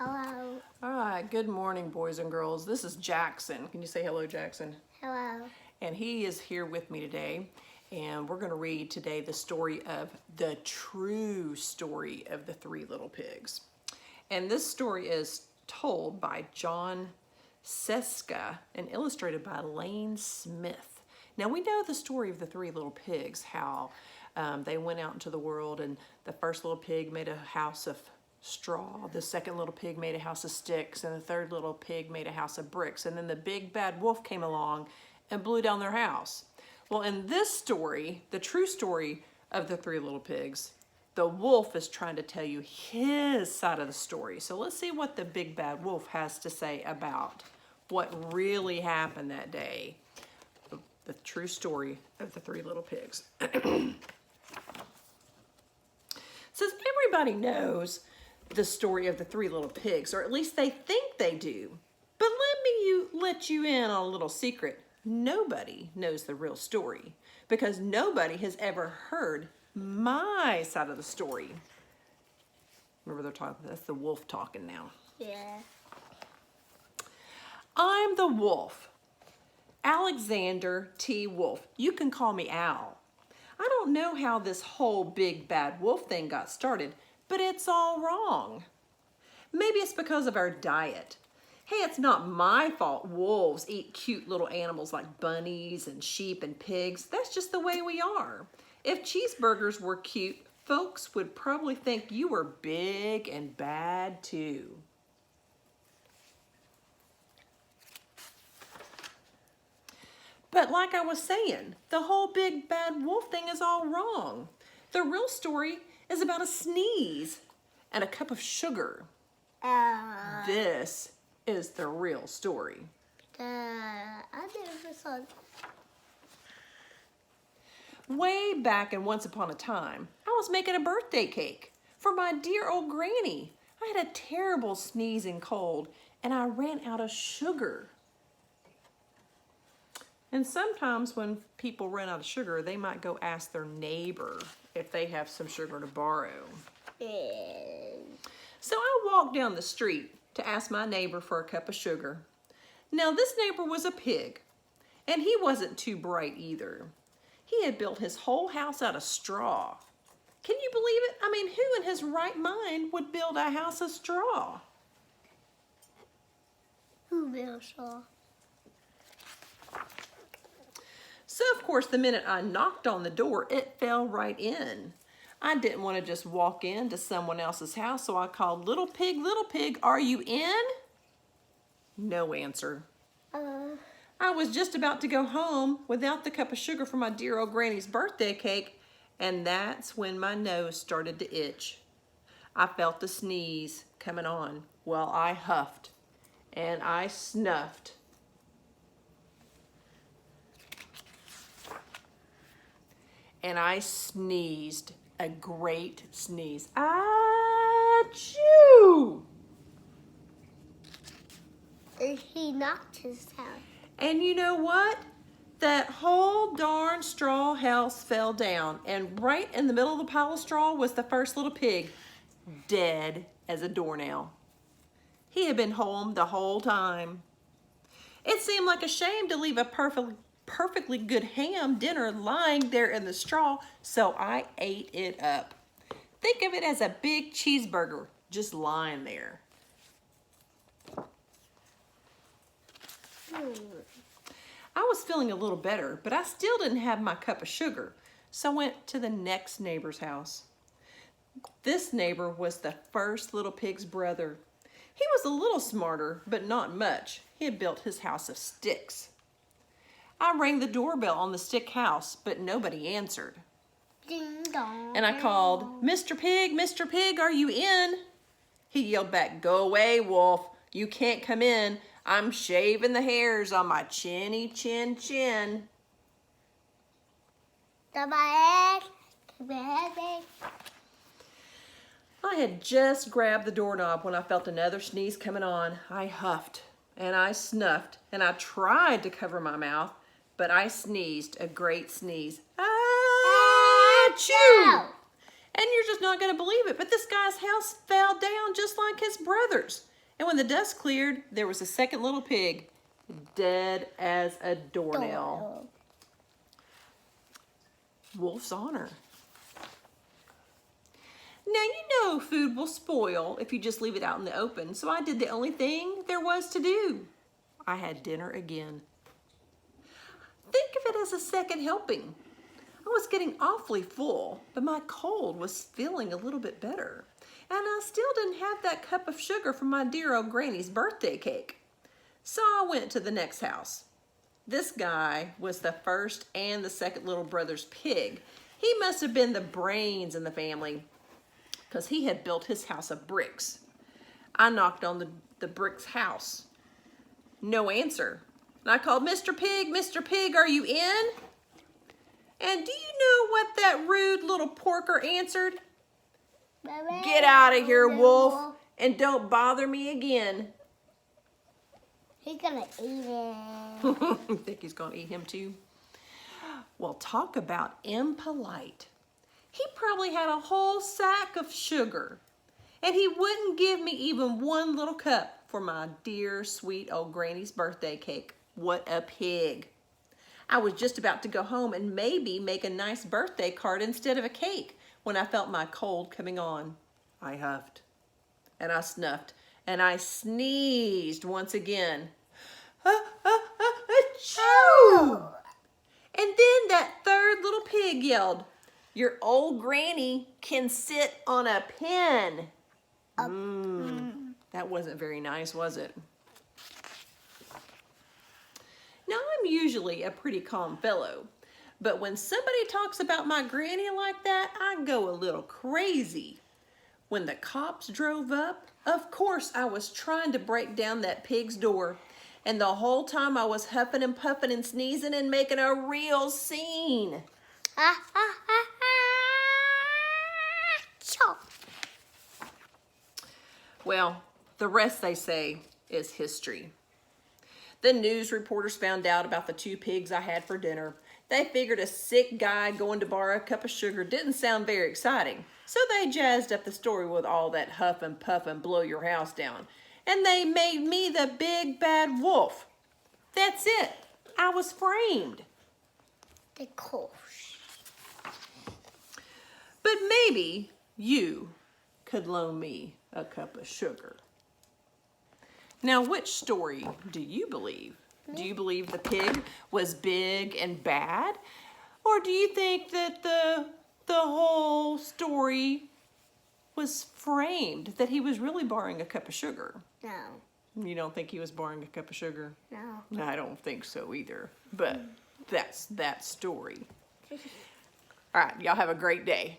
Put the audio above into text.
Hello. All right, good morning, boys and girls. This is Jackson. Can you say hello, Jackson? Hello. And he is here with me today, and we're going to read today the story of the true story of the three little pigs. And this story is told by John Seska and illustrated by Lane Smith. Now, we know the story of the three little pigs, how they went out into the world, and the first little pig made a house of straw, the second little pig made a house of sticks, and the third little pig made a house of bricks, and then the big bad wolf came along and blew down their house. Well, in this story, the true story of the three little pigs, the wolf is trying to tell you his side of the story. So let's see what the big bad wolf has to say about what really happened that day. The true story of the three little pigs. Says everybody knows the story of the three little pigs, or at least they think they do. But let you in on a little secret. Nobody knows the real story because nobody has ever heard my side of the story. Remember, they're talking, that's the wolf talking now. Yeah. I'm the wolf, Alexander T. Wolf. You can call me Al. I don't know how this whole big bad wolf thing got started, but it's all wrong. Maybe it's because of our diet. Hey, it's not my fault wolves eat cute little animals like bunnies and sheep and pigs. That's just the way we are. If cheeseburgers were cute, folks would probably think you were big and bad too. But like I was saying, the whole big bad wolf thing is all wrong. The real story is about a sneeze and a cup of sugar. This is the real story. I never saw. Way back in Once Upon a Time, I was making a birthday cake for my dear old granny. I had a terrible sneezing cold and I ran out of sugar. And sometimes when people run out of sugar, they might go ask their neighbor if they have some sugar to borrow. So I walked down the street to ask my neighbor for a cup of sugar. Now this neighbor was a pig, and he wasn't too bright either. He had built his whole house out of straw. Can you believe it? I mean, who in his right mind would build a house of straw? Who will saw? So, of course, the minute I knocked on the door, it fell right in. I didn't want to just walk into someone else's house, so I called, little pig, are you in? No answer. I was just about to go home without the cup of sugar for my dear old granny's birthday cake, and that's when my nose started to itch. I felt the sneeze coming on. Well, I huffed and I snuffed. And I sneezed, a great sneeze. Achoo! He knocked his house. And you know what? That whole darn straw house fell down, and right in the middle of the pile of straw was the first little pig, dead as a doornail. He had been home the whole time. It seemed like a shame to leave a perfectly good ham dinner lying there in the straw, so I ate it up. Think of it as a big cheeseburger just lying there. I was feeling a little better, but I still didn't have my cup of sugar, so I went to the next neighbor's house. This neighbor was the first little pig's brother. He was a little smarter, but not much. He had built his house of sticks. I rang the doorbell on the stick house, but nobody answered. Ding dong. And I called, Mr. Pig, are you in? He yelled back, go away, wolf. You can't come in. I'm shaving the hairs on my chinny chin chin. I had just grabbed the doorknob when I felt another sneeze coming on. I huffed and I snuffed and I tried to cover my mouth, but I sneezed a great sneeze. Achoo! And you're just not going to believe it, but this guy's house fell down just like his brother's. And when the dust cleared, there was a second little pig, dead as a doornail. Wolf's honor. Now, you know food will spoil if you just leave it out in the open, so I did the only thing there was to do. I had dinner again. Think of it as a second helping. I was getting awfully full, but my cold was feeling a little bit better. And I still didn't have that cup of sugar from my dear old granny's birthday cake. So I went to the next house. This guy was the first and the second little brother's pig. He must have been the brains in the family, because he had built his house of bricks. I knocked on the brick's house. No answer. And I called, Mr. Pig, are you in? And do you know what that rude little porker answered? Get out of here, Wolf, and don't bother me again. He's gonna eat it. You think he's gonna eat him too? Well, talk about impolite. He probably had a whole sack of sugar, and he wouldn't give me even one little cup for my dear, sweet old granny's birthday cake. What a pig. I was just about to go home and maybe make a nice birthday card instead of a cake when I felt my cold coming on. I huffed, and I snuffed, and I sneezed once again. Achoo! And then that third little pig yelled, your old granny can sit on a pin. That wasn't very nice, was it? Now, I'm usually a pretty calm fellow, but when somebody talks about my granny like that, I go a little crazy. When the cops drove up, of course I was trying to break down that pig's door, and the whole time I was huffing and puffing and sneezing and making a real scene. Well, the rest, they say, is history. The news reporters found out about the 2 pigs I had for dinner. They figured a sick guy going to borrow a cup of sugar didn't sound very exciting, so they jazzed up the story with all that huff and puff and blow your house down. And they made me the big bad wolf. That's it. I was framed. The course. But maybe you could loan me a cup of sugar. Now, which story do you believe? Do you believe the pig was big and bad? Or do you think that the whole story was framed, that he was really borrowing a cup of sugar? No. You don't think he was borrowing a cup of sugar? No. I don't think so either. But that's that story. All right, y'all have a great day.